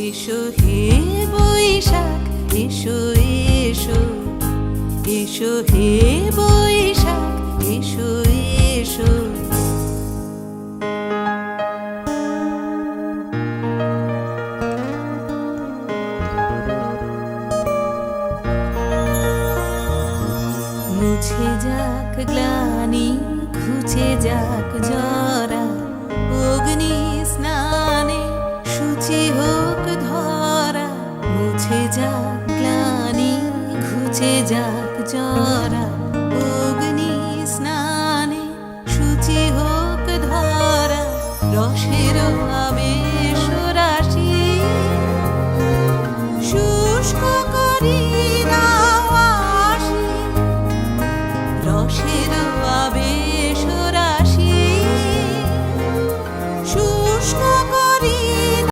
এসো হে বৈশাখ, এসো এসো, এসো হে বৈশাখ, এসো এসো। মুছে যাক গ্লানি, ঘুচে যাক জরা, অগ্নি স্নানে শুচি হোক ধরা। মুছে যাক গ্লানি, ঘুচে যাক জরা,